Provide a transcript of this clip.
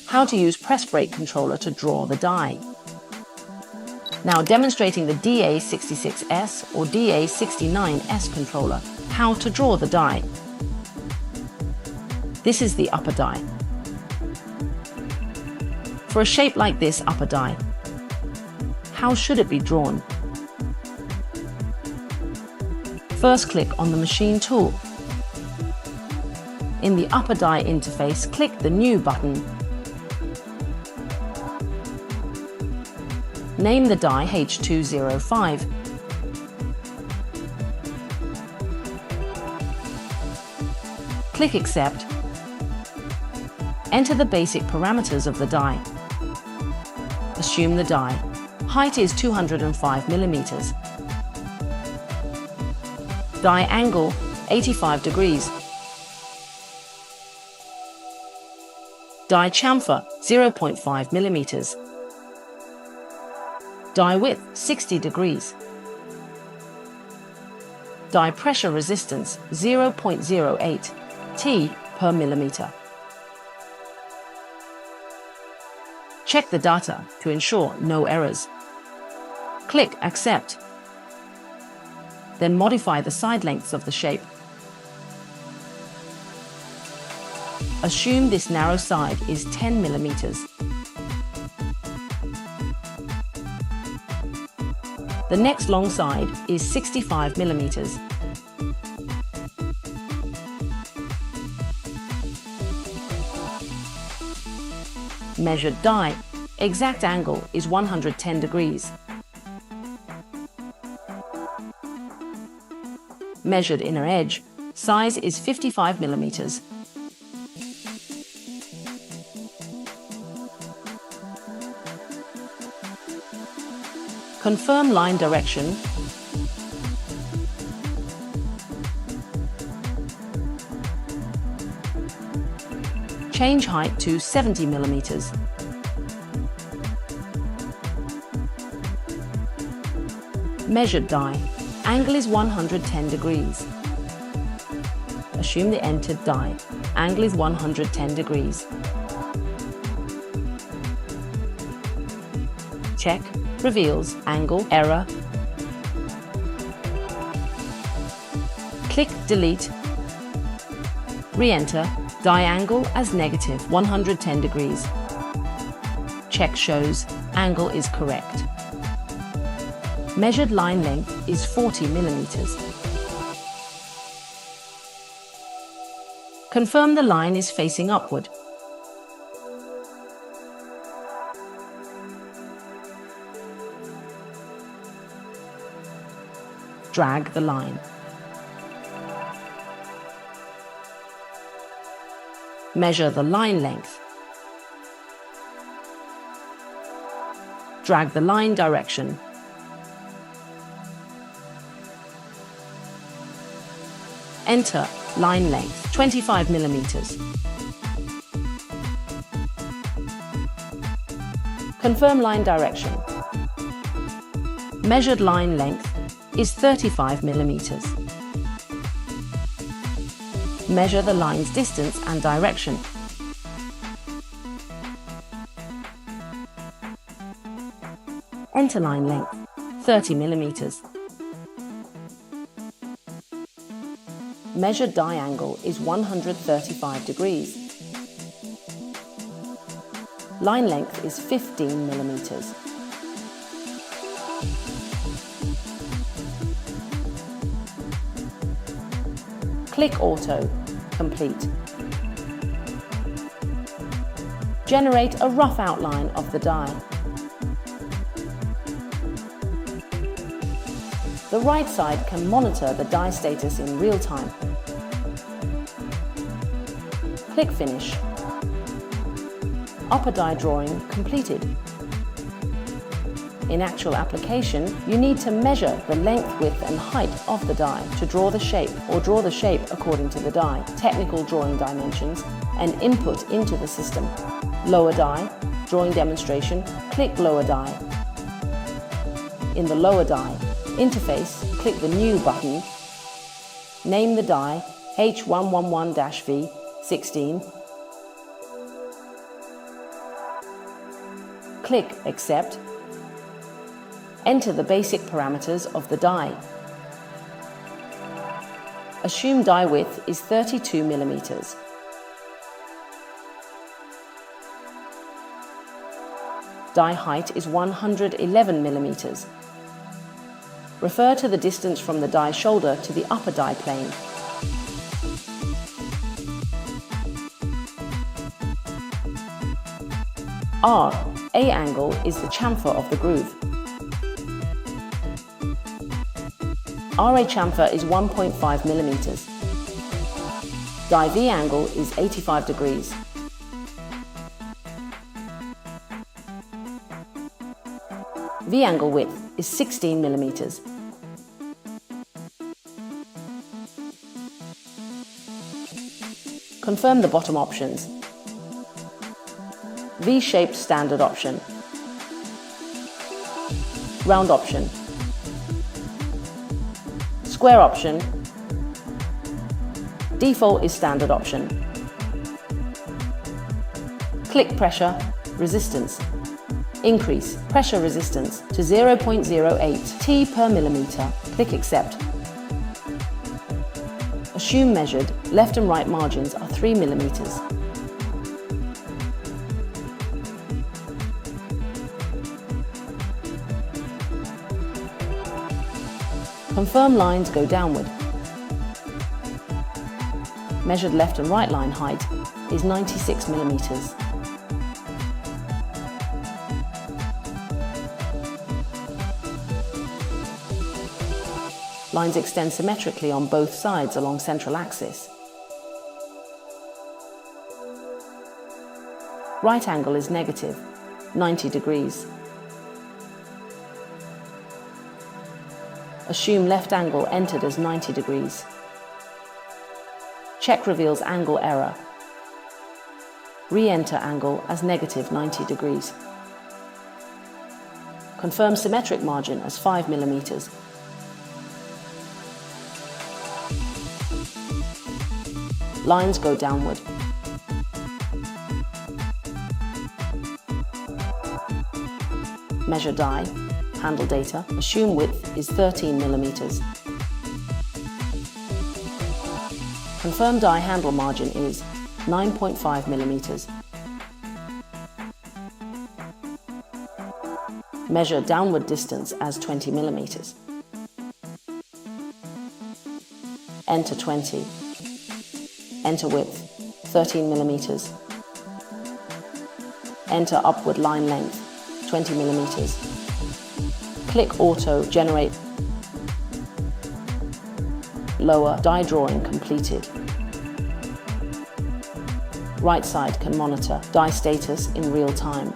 How to use press brake controller to draw the die. Now demonstrating the DA66S or DA69S controller, how to draw the die. This is the upper die. For a shape like this upper die, how should it be drawn? First click on the machine tool. In the upper die interface, click the New button. Name the die H205. Click Accept. Enter the basic parameters of the die. Assume the die height is 205 millimeters. Die angle 85 degrees. Die chamfer 0.5 millimeters. Die width 60 degrees. Die pressure resistance 0.08 T per millimeter. Check the data to ensure no errors. Click Accept. Then modify the side lengths of the shape. Assume this narrow side is 10 millimeters. The next long side is 65 millimeters. Measured die, exact angle is 110 degrees. Measured inner edge, size is 55 millimeters. Confirm line direction. Change height to 70 millimeters. Measured die. Angle is 110 degrees. Assume the entered die. Angle is 110 degrees. Check. Reveals angle error. Click Delete. Re-enter. Die angle as negative 110 degrees. Check shows angle is correct. Measured line length is 40 millimeters. Confirm the line is facing upward. Drag the line. Measure the line length. Drag the line direction. Enter line length 25 millimeters. Confirm line direction. Measured line length is 35 millimeters. Measure the line's distance and direction. Enter line length 30 millimeters. Measured die angle is 135 degrees. Line length is 15 millimeters. Click Auto. Complete. Generate a rough outline of the die. The right side can monitor the die status in real time. Click Finish. Upper die drawing completed. In actual application, you need to measure the length, width and height of the die to draw the shape or draw the shape according to the die, technical drawing dimensions, and input into the system. Lower die, drawing demonstration, click Lower die. In the lower die interface, click the New button. Name the die H111-V16. Click Accept. Enter the basic parameters of the die. Assume die width is 32 mm. Die height is 111 mm. Refer to the distance from the die shoulder to the upper die plane. R, A angle, is the chamfer of the groove. RA chamfer is 1.5 mm. Die V angle is 85 degrees. V angle width is 16 mm. Confirm the bottom options. V-shaped standard option. Round option. Square option. Default is standard option. Click pressure, resistance. Increase pressure resistance to 0.08 T per millimeter. Click Accept. Assume measured left and right margins are 3 millimeters. Confirm lines go downward. Measured left and right line height is 96 millimeters. Lines extend symmetrically on both sides along central axis. Right angle is negative, 90 degrees. Assume left angle entered as 90 degrees. Check reveals angle error. Re-enter angle as negative 90 degrees. Confirm symmetric margin as 5 millimeters. Lines go downward. Measure die, handle data, assume width is 13 millimeters. Confirm die handle margin is 9.5 millimeters. Measure downward distance as 20 millimeters. Enter 20. Enter width, 13 millimeters. Enter upward line length, 20 millimeters. Click Auto, generate. Lower die drawing completed. Right side can monitor die status in real time.